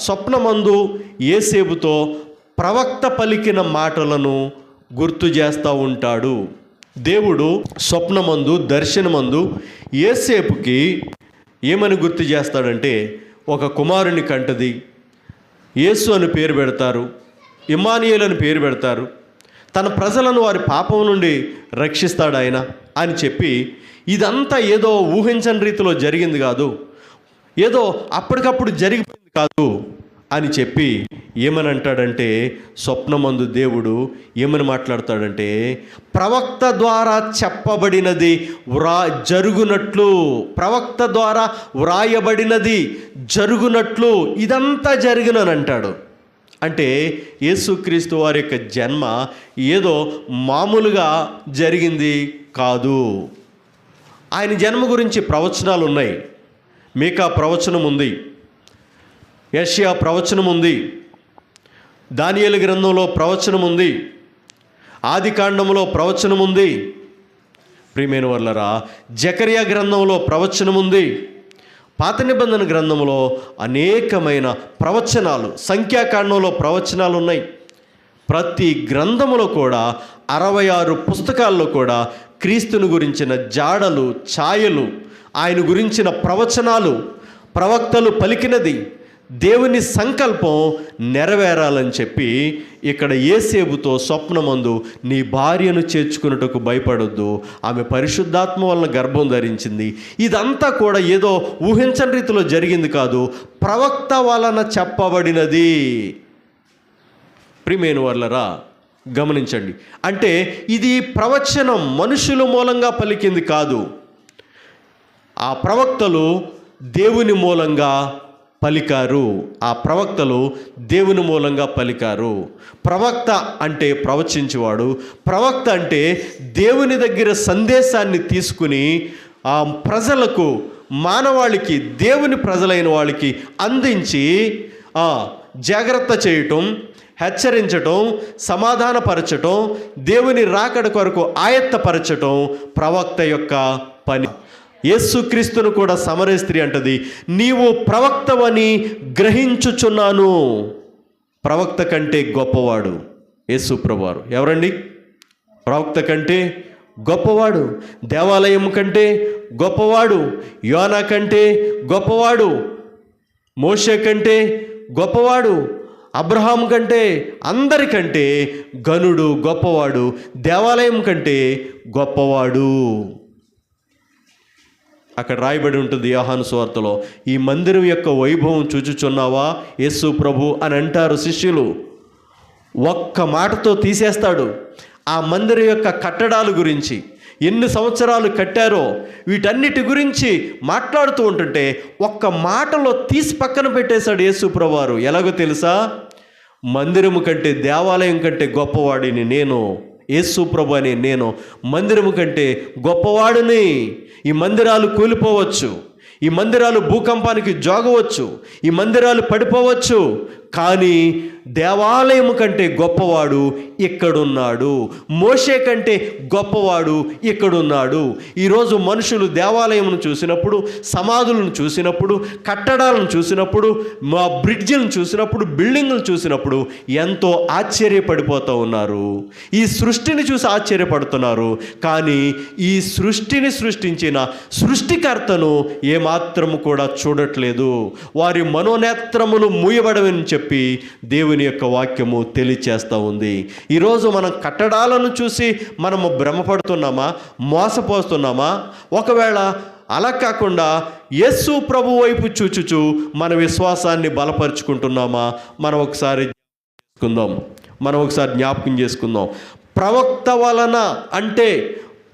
స్వప్నమందు యోసేపుతో ప్రవక్త పలికిన మాటలను గుర్తు చేస్తూ ఉంటాడు. దేవుడు స్వప్నమందు దర్శనమందు యోసేపుకి ఏమని గుర్తు చేస్తాడంటే, ఒక కుమారుని కంటది, యేసు అని పేరు పెడతారు, ఇమ్మానుయేలు అని పేరు పెడతారు, తన ప్రజలను వారి పాపం నుండి రక్షిస్తాడు ఆయన అని చెప్పి, ఇదంతా ఏదో ఊహించని రీతిలో జరిగింది కాదు, ఏదో అప్పటికప్పుడు జరిగిపోయింది కాదు అని చెప్పి ఏమని అంటాడంటే, స్వప్నమందు దేవుడు ఏమని మాట్లాడతాడంటే, ప్రవక్త ద్వారా చెప్పబడినది జరుగునట్లు, ప్రవక్త ద్వారా వ్రాయబడినది జరుగునట్లు ఇదంతా జరిగినని అంటాడు. అంటే యేసుక్రీస్తు వారి యొక్క జన్మ ఏదో మామూలుగా జరిగింది కాదు. ఆయన జన్మ గురించి ప్రవచనాలు ఉన్నాయి. మీకా ప్రవచనం ఉంది, యెషయా ప్రవచనం ఉంది, దానియేలు గ్రంథంలో ప్రవచనం ఉంది, ఆదికాండంలో ప్రవచనం ఉంది, ప్రియమైన వాళ్ళరా జకరియా గ్రంథంలో ప్రవచనం ఉంది, పాత నిబంధన గ్రంథంలో అనేకమైన ప్రవచనాలు, సంఖ్యాకాండంలో ప్రవచనాలు ఉన్నాయి. ప్రతి గ్రంథములో కూడా 66 పుస్తకాల్లో కూడా క్రీస్తుని గురించిన జాడలు, ఛాయలు, ఆయన గురించిన ప్రవచనాలు, ప్రవక్తలు పలికినది, దేవుని సంకల్పం నెరవేరాలని చెప్పి ఇక్కడ యోసేపుతో స్వప్నమందు నీ భార్యను చేర్చుకున్నట్టుకు భయపడొద్దు, ఆమె పరిశుద్ధాత్మ వలన గర్భం ధరించింది, ఇదంతా కూడా ఏదో ఊహించని రీతిలో జరిగింది కాదు, ప్రవక్త వలన చెప్పబడినది. ప్రియమైన వాళ్ళరా గమనించండి, అంటే ఇది ప్రవచనం మనుషుల మూలంగా పలికింది కాదు, ఆ ప్రవక్తలు దేవుని మూలంగా పలికారు. ఆ ప్రవక్తలు దేవుని మూలంగా పలికారు. ప్రవక్త అంటే ప్రవచించేవాడు, ప్రవక్త అంటే దేవుని దగ్గర సందేశాన్ని తీసుకుని ఆ ప్రజలకు, మానవాళికి, దేవుని ప్రజలైన వాళ్ళకి అందించి జాగ్రత్త చేయటం, హెచ్చరించటం, సమాధానపరచటం, దేవుని రాకడ కొరకు ఆయత్తపరచటం ప్రవక్త యొక్క పని. యేసుక్రీస్తును కూడా సమరయ స్త్రీ అంటది, నీవు ప్రవక్తవని గ్రహించుచున్నాను. ప్రవక్త కంటే గొప్పవాడు యేసు ప్రభువారు. ఎవరండి? ప్రవక్త కంటే గొప్పవాడు, దేవాలయం కంటే గొప్పవాడు, యోనా కంటే గొప్పవాడు, మోషే కంటే గొప్పవాడు, అబ్రహాం కంటే, అందరికంటే ఘనుడు, గొప్పవాడు, దేవాలయం కంటే గొప్పవాడు. అక్కడ రాయబడి ఉంటుంది యోహాను సువార్తలో, ఈ మందిరం యొక్క వైభవం చూచుచున్నావా యేసు ప్రభు అని అంటారు శిష్యులు. ఒక్క మాటతో తీసేస్తాడు ఆ మందిరం యొక్క కట్టడాల గురించి, ఎన్ని సంవత్సరాలు కట్టారో వీటన్నిటి గురించి మాట్లాడుతూ ఉంటుంటే ఒక్క మాటలో తీసి పక్కన పెట్టేశాడు యేసు ప్రభువారు. ఎలాగో తెలుసా? మందిరము కంటే, దేవాలయం కంటే గొప్పవాడిని నేను, యేసు ప్రభు అని నేను మందిరము కంటే గొప్పవాడిని. ఈ మందిరాలు కూలిపోవచ్చు, ఈ మందిరాలు భూకంపానికి జోగవచ్చు, ఈ మందిరాలు పడిపోవచ్చు, కానీ దేవాలయం కంటే గొప్పవాడు ఇక్కడున్నాడు, మోషే కంటే గొప్పవాడు ఇక్కడున్నాడు. ఈరోజు మనుషులు దేవాలయంను చూసినప్పుడు, సమాధులను చూసినప్పుడు, కట్టడాలను చూసినప్పుడు, మా బ్రిడ్జిలను చూసినప్పుడు, బిల్డింగ్లను చూసినప్పుడు ఎంతో ఆశ్చర్యపడిపోతూ ఉన్నారు. ఈ సృష్టిని చూసి ఆశ్చర్యపడుతున్నారు, కానీ ఈ సృష్టిని సృష్టించిన సృష్టికర్తను ఏమాత్రము కూడా చూడట్లేదు. వారి మనోనేత్రములు మూయబడవని చెప్పి దేవుని యొక్క వాక్యము తెలియచేస్తూ ఉంది. ఈరోజు మనం కట్టడాలను చూసి మనము భ్రమపడుతున్నామా, మోసపోతున్నామా? ఒకవేళ అలా కాకుండా యేసు ప్రభు వైపు చూచుచు మన విశ్వాసాన్ని బలపరుచుకుంటున్నామా? మనం ఒకసారి జ్ఞాపకం చేసుకుందాం. ప్రవక్త వలన అంటే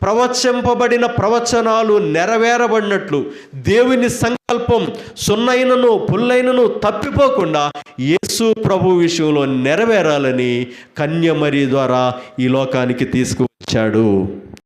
ప్రవచింపబడిన ప్రవచనాలు నెరవేరబడినట్లు దేవుని సంకల్పం సున్నైనను పుల్లైనను తప్పిపోకుండా యేసు ప్రభు విషయంలో నెరవేరాలని కన్యమరి ద్వారా ఈ లోకానికి తీసుకువచ్చాడు.